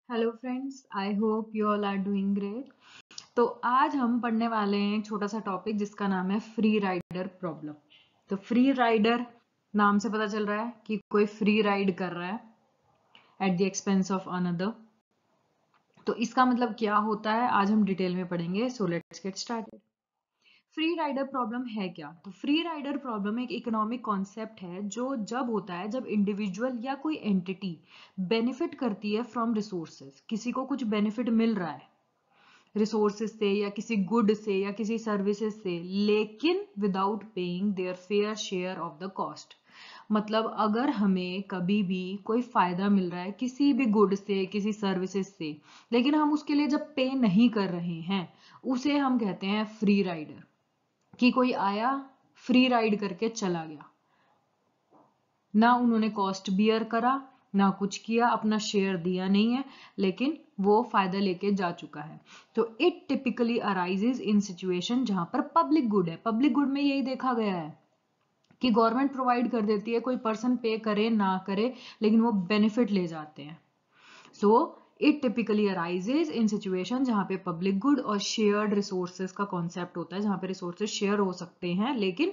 Hello friends, I hope you all are doing great. तो आज हम पढ़ने वाले हैं एक छोटा सा टॉपिक जिसका नाम है फ्री राइडर प्रॉब्लम। तो फ्री राइडर नाम से पता चल रहा है कि कोई फ्री राइड कर रहा है at the expense of another. तो इसका मतलब क्या होता है आज हम डिटेल में पढ़ेंगे। So let's get started. Free rider problem है क्या? तो फ्री राइडर प्रॉब्लम एक इकोनॉमिक कॉन्सेप्ट है जो जब होता है जब इंडिविजुअल या कोई एंटिटी बेनिफिट करती है फ्रॉम रिसोर्सेज। किसी को कुछ बेनिफिट मिल रहा है रिसोर्सेज से या किसी गुड से या किसी सर्विसेज से, लेकिन without paying their fair share of the cost. मतलब अगर हमें कभी भी कोई फायदा मिल रहा है किसी भी गुड से, किसी सर्विसेज से, लेकिन हम उसके लिए जब पे नहीं कर रहे हैं, उसे हम कहते हैं फ्री राइडर। कि कोई आया, फ्री राइड करके चला गया, ना उन्होंने कॉस्ट बियर करा, ना कुछ किया, अपना शेयर दिया नहीं है, लेकिन वो फायदा लेके जा चुका है। तो it typically arises in situation जहां पर पब्लिक गुड है। पब्लिक गुड में यही देखा गया है कि गवर्नमेंट प्रोवाइड कर देती है, कोई पर्सन पे करे ना करे, लेकिन वो बेनिफिट ले जाते हैं। So it typically arises in situation जहां पे पब्लिक गुड और शेयर्ड रिसोर्सेज का कॉन्सेप्ट होता है, जहां पे रिसोर्सेज शेयर हो सकते हैं, लेकिन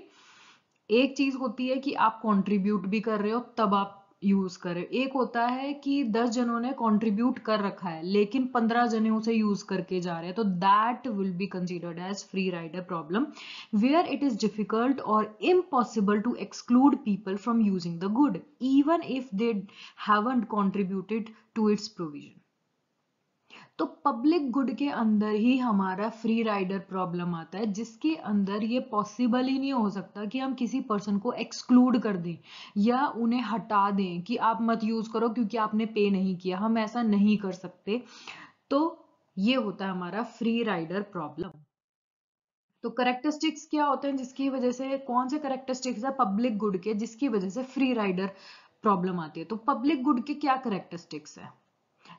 एक चीज होती है कि आप कंट्रीब्यूट भी कर रहे हो तब आप यूज कर रहे हो। एक होता है कि 10 जनों ने कंट्रीब्यूट कर रखा है लेकिन 15 जने उसे यूज करके जा रहे हैं, तो that will be considered as free rider problem, where it is difficult और impossible to exclude people from using the good even if they haven't contributed to its provision. तो पब्लिक गुड के अंदर ही हमारा फ्री राइडर प्रॉब्लम आता है, जिसके अंदर ये पॉसिबल ही नहीं हो सकता कि हम किसी पर्सन को एक्सक्लूड कर दें या उन्हें हटा दें कि आप मत यूज करो क्योंकि आपने पे नहीं किया। हम ऐसा नहीं कर सकते। तो ये होता है हमारा फ्री राइडर प्रॉब्लम। तो करेक्टरिस्टिक्स क्या होते हैं जिसकी वजह से, कौन से करेक्टरिस्टिक्स है पब्लिक गुड के जिसकी वजह से फ्री राइडर प्रॉब्लम आती है? तो पब्लिक गुड के क्या करेक्टरिस्टिक्स है?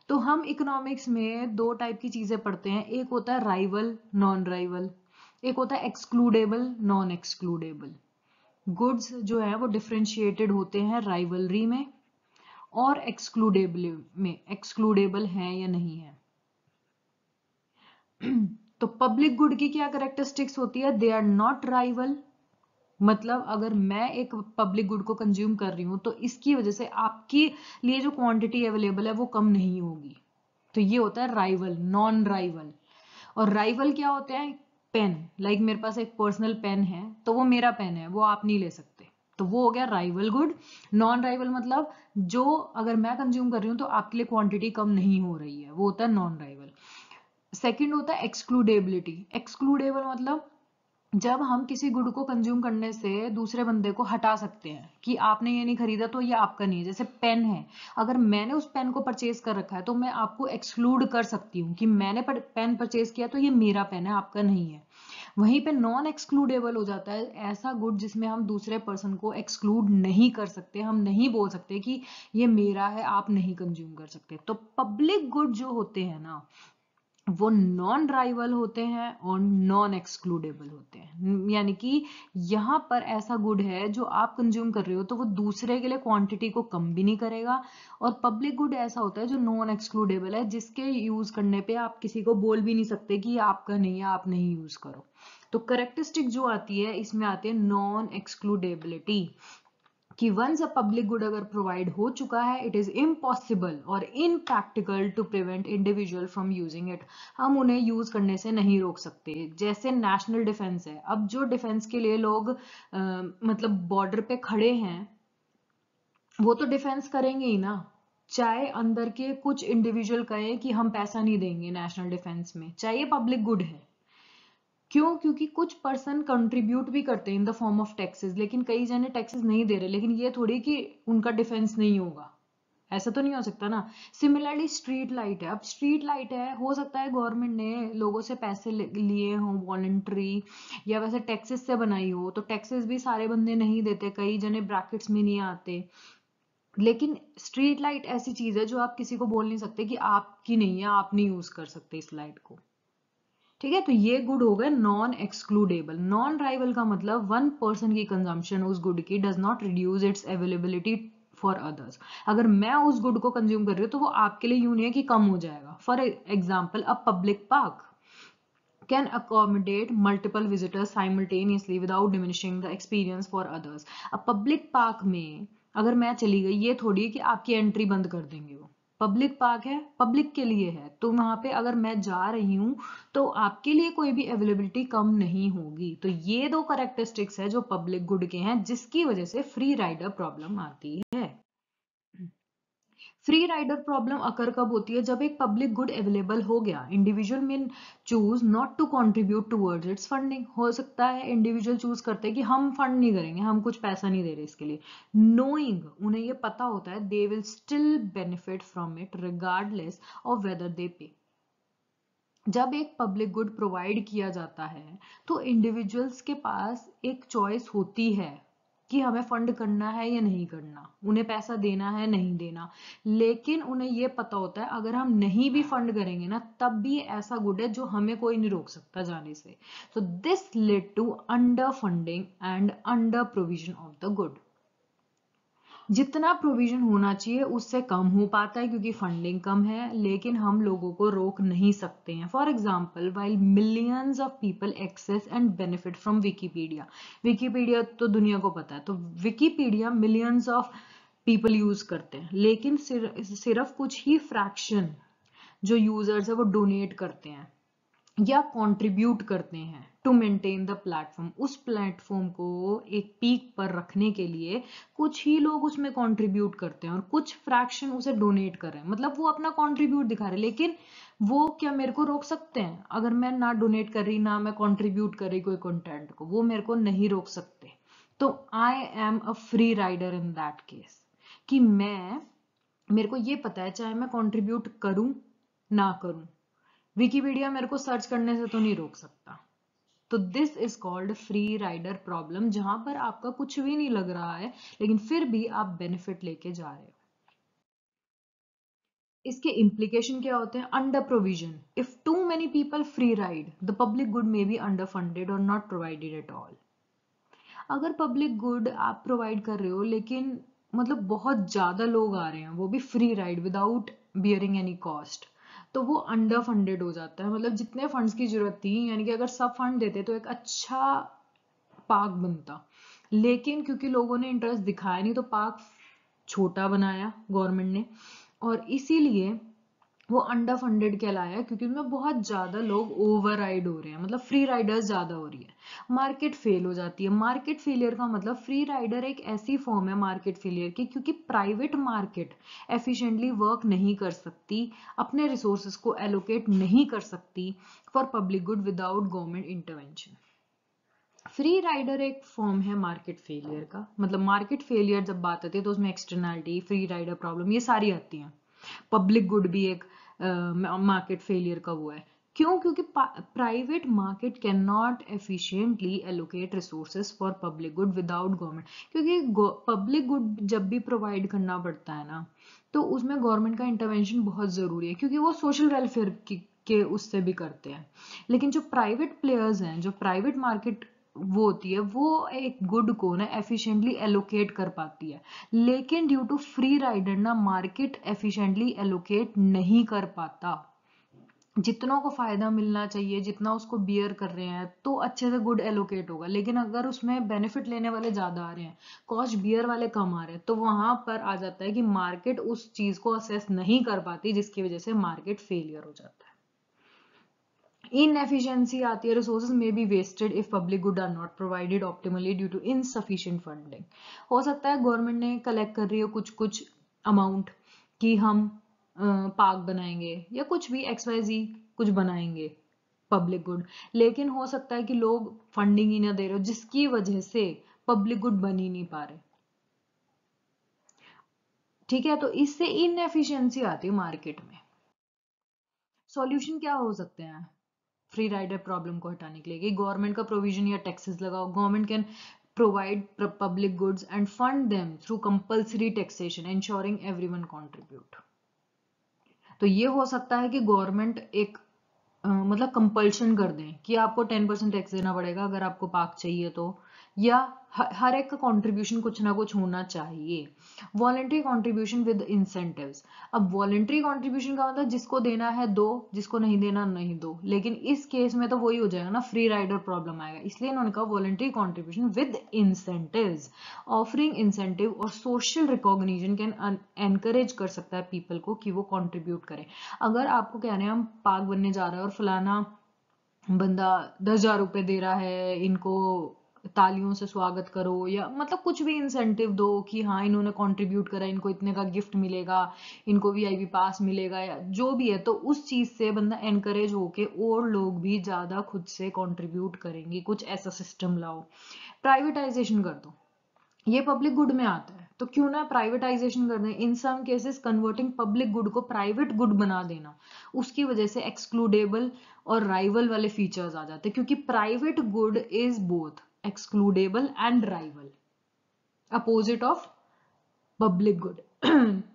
तो हम इकोनॉमिक्स में दो टाइप की चीजें पढ़ते हैं। एक होता है राइवल, नॉन राइवल। एक होता है एक्सक्लूडेबल, नॉन एक्सक्लूडेबल। गुड्स जो है वो डिफरेंशिएटेड होते हैं राइवलरी में और एक्सक्लूडेबल में। एक्सक्लूडेबल है या नहीं है। तो पब्लिक गुड की क्या करेक्टरिस्टिक्स होती है? They are not rival. मतलब अगर मैं एक पब्लिक गुड को कंज्यूम कर रही हूं तो इसकी वजह से आपके लिए जो क्वांटिटी अवेलेबल है वो कम नहीं होगी। तो ये होता है राइवल, नॉन राइवल। और राइवल क्या होते हैं? पेन, लाइक मेरे पास एक पर्सनल पेन है तो वो मेरा पेन है, वो आप नहीं ले सकते, तो वो हो गया राइवल गुड। नॉन राइवल मतलब जो अगर मैं कंज्यूम कर रही हूँ तो आपके लिए क्वांटिटी कम नहीं हो रही है, वो होता है नॉन राइवल। सेकंड होता है एक्सक्लूडेबिलिटी। एक्सक्लूडेबल मतलब जब हम किसी गुड को कंज्यूम करने से दूसरे बंदे को हटा सकते हैं कि आपने ये नहीं खरीदा तो ये आपका नहीं है। जैसे पेन है, अगर मैंने उस पेन को परचेज कर रखा है तो मैं आपको एक्सक्लूड कर सकती हूँ कि मैंने पेन परचेज किया तो ये मेरा पेन है, आपका नहीं है। वहीं पे नॉन एक्सक्लूडेबल हो जाता है ऐसा गुड जिसमें हम दूसरे पर्सन को एक्सक्लूड नहीं कर सकते। हम नहीं बोल सकते कि ये मेरा है, आप नहीं कंज्यूम कर सकते। तो पब्लिक गुड जो होते हैं ना, वो नॉन राइवल होते हैं और नॉन एक्सक्लूडेबल होते हैं। यानी कि यहाँ पर ऐसा गुड है जो आप कंज्यूम कर रहे हो तो वो दूसरे के लिए क्वांटिटी को कम भी नहीं करेगा। और पब्लिक गुड ऐसा होता है जो नॉन एक्सक्लूडेबल है, जिसके यूज करने पे आप किसी को बोल भी नहीं सकते कि ये आपका नहीं है, आप नहीं यूज करो। तो करेक्टरिस्टिक जो आती है इसमें आती है नॉन एक्सक्लूडेबिलिटी, कि वंस अ पब्लिक गुड अगर प्रोवाइड हो चुका है, इट इज इम्पॉसिबल और impractical to prevent individual from using it. हम उन्हें यूज करने से नहीं रोक सकते। जैसे नेशनल डिफेंस है, अब जो डिफेंस के लिए लोग मतलब बॉर्डर पे खड़े हैं वो तो डिफेंस करेंगे ही ना, चाहे अंदर के कुछ इंडिविजुअल कहें कि हम पैसा नहीं देंगे नेशनल डिफेंस में, चाहे पब्लिक गुड है। क्यों? क्योंकि कुछ पर्सन कंट्रीब्यूट भी करते हैं in the form of taxes, लेकिन कई जने टैक्सेस नहीं दे रहे, लेकिन ये थोड़ी कि उनका डिफेंस नहीं होगा। ऐसा तो नहीं हो सकता ना। सिमिलरली स्ट्रीट लाइट है, अब स्ट्रीट लाइट है, हो सकता है गवर्नमेंट ने लोगों से पैसे लिए हों वॉलंटरी या वैसे टैक्सेस से बनाई हो, तो टैक्सेस भी सारे बंदे नहीं देते, कई जने ब्रैकेट्स में नहीं आते। लेकिन स्ट्रीट लाइट ऐसी चीज है जो आप किसी को बोल नहीं सकते कि आपकी नहीं है, आप नहीं यूज कर सकते इस लाइट को। ठीक है, तो ये गुड हो गए नॉन एक्सक्लूडेबल। नॉन राइवल का मतलब वन पर्सन की कंजम्पशन उस गुड की does not reduce it's availability for others. अगर मैं उस गुड को कंज्यूम कर रही हूँ तो वो आपके लिए यूं नहीं है कि कम हो जाएगा। For example, a public park can accommodate multiple visitors simultaneously without diminishing the experience for others. अब पब्लिक पार्क में अगर मैं चली गई, ये थोड़ी है कि आपकी एंट्री बंद कर देंगे। वो पब्लिक पार्क है, पब्लिक के लिए है, तो वहां पे अगर मैं जा रही हूँ तो आपके लिए कोई भी अवेलेबिलिटी कम नहीं होगी। तो ये दो कैरेक्टरिस्टिक्स है जो पब्लिक गुड के हैं, जिसकी वजह से फ्री राइडर प्रॉब्लम आती है। फ्री राइडर प्रॉब्लम अकर कब होती है? जब एक पब्लिक गुड अवेलेबल हो गया, इंडिविजुअल में choose not to contribute towards its funding. हो सकता है इंडिविजुअल चूज करते हैं कि हम फंड नहीं करेंगे, हम कुछ पैसा नहीं दे रहे इसके लिए, नोइंग, उन्हें ये पता होता है they will still benefit from it regardless of whether they पे। जब एक पब्लिक गुड प्रोवाइड किया जाता है तो इंडिविजुअल्स के पास एक चॉइस होती है कि हमें फंड करना है या नहीं करना, उन्हें पैसा देना है नहीं देना। लेकिन उन्हें यह पता होता है अगर हम नहीं भी फंड करेंगे ना, तब भी ऐसा गुड है जो हमें कोई नहीं रोक सकता जाने से। So this led to under funding and under provision of the good. जितना प्रोविजन होना चाहिए उससे कम हो पाता है क्योंकि फंडिंग कम है, लेकिन हम लोगों को रोक नहीं सकते हैं। For example, while millions of people access and benefit from Wikipedia, Wikipedia तो दुनिया को पता है, तो Wikipedia millions of people use करते हैं, लेकिन सिर्फ कुछ ही फ्रैक्शन जो यूजर्स है वो डोनेट करते हैं या कंट्रीब्यूट करते हैं टू मेंटेन द प्लेटफॉर्म। उस प्लेटफॉर्म को एक पीक पर रखने के लिए कुछ ही लोग उसमें कंट्रीब्यूट करते हैं और कुछ फ्रैक्शन उसे डोनेट कर रहे हैं, मतलब वो अपना कंट्रीब्यूट दिखा रहे हैं। लेकिन वो क्या मेरे को रोक सकते हैं? अगर मैं ना डोनेट कर रही ना मैं कंट्रीब्यूट कर रही कोई कंटेंट को, वो मेरे को नहीं रोक सकते। तो I am a free rider in that case, कि मेरे को ये पता है चाहे मैं कंट्रीब्यूट करूं ना करूं, विकिपीडिया मेरे को सर्च करने से तो नहीं रोक सकता। तो this is called free rider problem, जहां पर आपका कुछ भी नहीं लग रहा है लेकिन फिर भी आप बेनिफिट लेके जा रहे हो। इसके इम्प्लीकेशन क्या होते हैं? Under provision, if two many people free ride the public good may be under funded और नॉट प्रोवाइडेड एट ऑल। अगर पब्लिक गुड आप प्रोवाइड कर रहे हो लेकिन मतलब बहुत ज्यादा लोग आ रहे हैं, वो भी free ride without bearing any cost, तो वो अंडर फंडेड हो जाता है। मतलब जितने फंड्स की जरूरत थी, यानी कि अगर सब फंड देते तो एक अच्छा पार्क बनता, लेकिन क्योंकि लोगों ने इंटरेस्ट दिखाया नहीं तो पार्क छोटा बनाया गवर्नमेंट ने, और इसीलिए वो अंडर फंडेड कहलाया, क्योंकि उनमें बहुत ज्यादा लोग ओवर राइड हो रहे हैं, मतलब फ्री राइडर्स ज्यादा हो रही है, मार्केट फेल हो जाती है। मार्केट फेलियर का मतलब फ्री राइडर एक ऐसी फॉर्म है मार्केट फेलियर की, क्योंकि प्राइवेट मार्केट एफिशिएंटली वर्क नहीं कर सकती, अपने रिसोर्सेज को एलोकेट नहीं कर सकती for public good without government intervention. Free rider एक फॉर्म है मार्केट फेलियर का। मतलब मार्केट फेलियर जब बात आती है तो उसमें एक्सटर्नैलिटी, फ्री राइडर प्रॉब्लम, ये सारी आती हैं। पब्लिक गुड भी एक मार्केट फेलियर का वो है। क्यों? क्योंकि private market can not efficiently allocate resources for public good without government. क्योंकि पब्लिक गुड जब भी प्रोवाइड करना पड़ता है ना, तो उसमें गवर्नमेंट का इंटरवेंशन बहुत जरूरी है, क्योंकि वो सोशल वेलफेयर के उससे भी करते हैं। लेकिन जो प्राइवेट प्लेयर्स हैं, जो प्राइवेट मार्केट वो होती है, वो एक गुड को ना एफिशिएंटली एलोकेट कर पाती है, लेकिन ड्यू टू फ्री राइडर ना मार्केट एफिशिएंटली एलोकेट नहीं कर पाता। जितनों को फायदा मिलना चाहिए, जितना उसको बियर कर रहे हैं, तो अच्छे से गुड एलोकेट होगा। लेकिन अगर उसमें बेनिफिट लेने वाले ज्यादा आ रहे हैं, कॉस्ट बियर वाले कम आ रहे हैं, तो वहां पर आ जाता है कि मार्केट उस चीज को असेस नहीं कर पाती, जिसकी वजह से मार्केट फेलियर हो जाता है। इनएफिशिएंसी आती है, resources may be wasted if public good are not provided optimally due to insufficient funding. हो सकता है गवर्नमेंट ने कलेक्ट कर रही हो कुछ कुछ अमाउंट कि हम पार्क बनाएंगे या कुछ भी XYZ कुछ बनाएंगे पब्लिक गुड, लेकिन हो सकता है कि लोग फंडिंग ही ना दे रहे हो, जिसकी वजह से पब्लिक गुड बन ही नहीं पा रहे। ठीक है, तो इससे इनएफिशिएंसी आती है मार्केट में। सॉल्यूशन क्या हो सकते हैं फ्री राइडर प्रॉब्लम को हटाने के लिए? कि गवर्नमेंट का प्रोविजन या टैक्सेस लगाओ। Government can provide public goods end fund them through compulsory taxation ensuring everyone contribute. तो ये हो सकता है कि गवर्नमेंट एक मतलब कंपल्शन कर दें कि आपको 10% टैक्स देना पड़ेगा अगर आपको पार्क चाहिए तो, या हर एक का कंट्रीब्यूशन कुछ ना कुछ होना चाहिए। Voluntary contribution with incentives. अब वॉलंटरी कंट्रीब्यूशन का मतलब जिसको देना है दो, जिसको नहीं देना नहीं दो, लेकिन इस केस में तो वही हो जाएगा ना, फ्री राइडर प्रॉब्लम आएगा, इसलिए इन्होंने कहा voluntary contribution with incentives. Offering incentive और सोशल रिकॉग्निशन कैन एनकरेज कर सकता है पीपल को कि वो कंट्रीब्यूट करें। अगर आपको कह रहे हैं हम पार्क बनने जा रहे हैं और फलाना बंदा 10,000 रुपए दे रहा है, इनको तालियों से स्वागत करो, या मतलब कुछ भी इंसेंटिव दो कि हाँ इन्होंने कंट्रीब्यूट करा, इनको इतने का गिफ्ट मिलेगा, इनको वीआईपी पास मिलेगा, या जो भी है, तो उस चीज से बंदा एनकरेज होके और लोग भी ज्यादा खुद से कंट्रीब्यूट करेंगे। कुछ ऐसा सिस्टम लाओ। प्राइवेटाइजेशन कर दो, ये पब्लिक गुड में आता है, तो क्यों ना प्राइवेटाइजेशन कर दें। In some cases converting public good को प्राइवेट गुड बना देना, उसकी वजह से एक्सक्लूडेबल और राइवल वाले फीचर्स आ जाते हैं, क्योंकि private good is both excludable and rival, opposite of public good.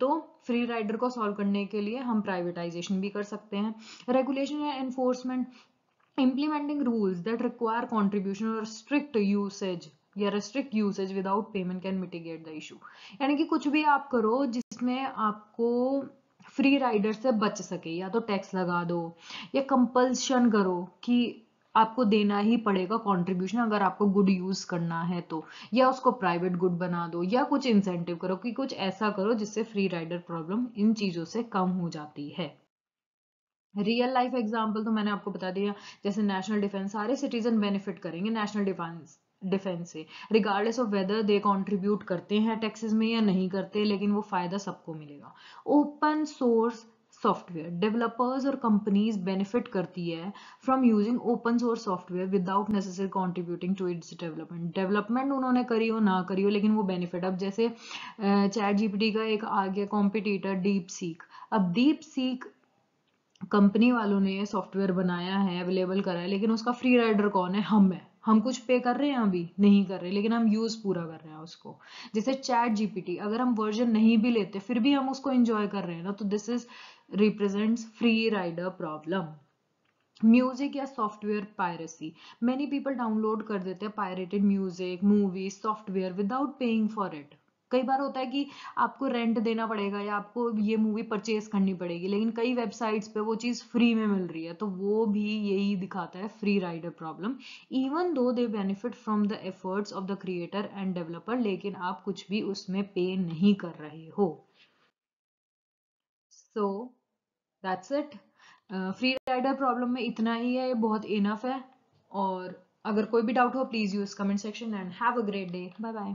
तो फ्री राइडर को सॉल्व करने के लिए हम प्राइवेटाइजेशन भी कर सकते हैं। रेगुलेशन या enforcement, implementing rules that require contribution or strict usage या restrict usage without payment can mitigate the issue। यानी कि कुछ भी आप करो जिसमें आपको फ्री राइडर से बच सके, या तो टैक्स लगा दो, या कंपल्शन करो कि आपको देना ही पड़ेगा कंट्रीब्यूशन अगर आपको गुड यूज करना है तो, या उसको प्राइवेट गुड बना दो, या कुछ इंसेंटिव करो कि कुछ ऐसा करो जिससे फ्री राइडर प्रॉब्लम इन चीजों से कम हो जाती है। रियल लाइफ एग्जांपल तो मैंने आपको बता दिया, जैसे नेशनल डिफेंस, सारे सिटीजन बेनिफिट करेंगे नेशनल डिफेंस से, regardless of whether they contribute करते हैं टैक्सेस में या नहीं करते, लेकिन वो फायदा सबको मिलेगा। ओपन सोर्स सॉफ्टवेयर, डेवलपर्स और कंपनीज बेनिफिट करती है from using open source software without necessary contributing to its development उन्होंने करी हो ना करी हो, लेकिन वो बेनिफिट। अब जैसे चैट जीपीटी का एक आ गया कॉम्पिटिटर डीप सीक। अब डीप सीक कंपनी वालों ने सॉफ्टवेयर बनाया है, अवेलेबल करा है, लेकिन उसका फ्री राइडर कौन है? हम कुछ पे कर रहे हैं? अभी नहीं कर रहे, लेकिन हम यूज पूरा कर रहे हैं उसको। जैसे चैट जीपीटी, अगर हम वर्जन नहीं भी लेते फिर भी हम उसको एंजॉय कर रहे हैं ना, तो this is represents free rider problem. Music या software piracy, many people download कर देते हैं pirated music, movie, software without paying for it. कई बार होता है कि आपको रेंट देना पड़ेगा या आपको ये मूवी परचेज करनी पड़ेगी, लेकिन कई वेबसाइट्स पे वो चीज फ्री में मिल रही है, तो वो भी यही दिखाता है free rider problem. Even though they benefit from the efforts of the creator and developer, लेकिन आप कुछ भी उसमें पे नहीं कर रहे हो। So that's it. Free rider problem में इतना ही है, ये बहुत इनफ है। और अगर कोई भी डाउट हो please use comment section and have a great day. Bye bye.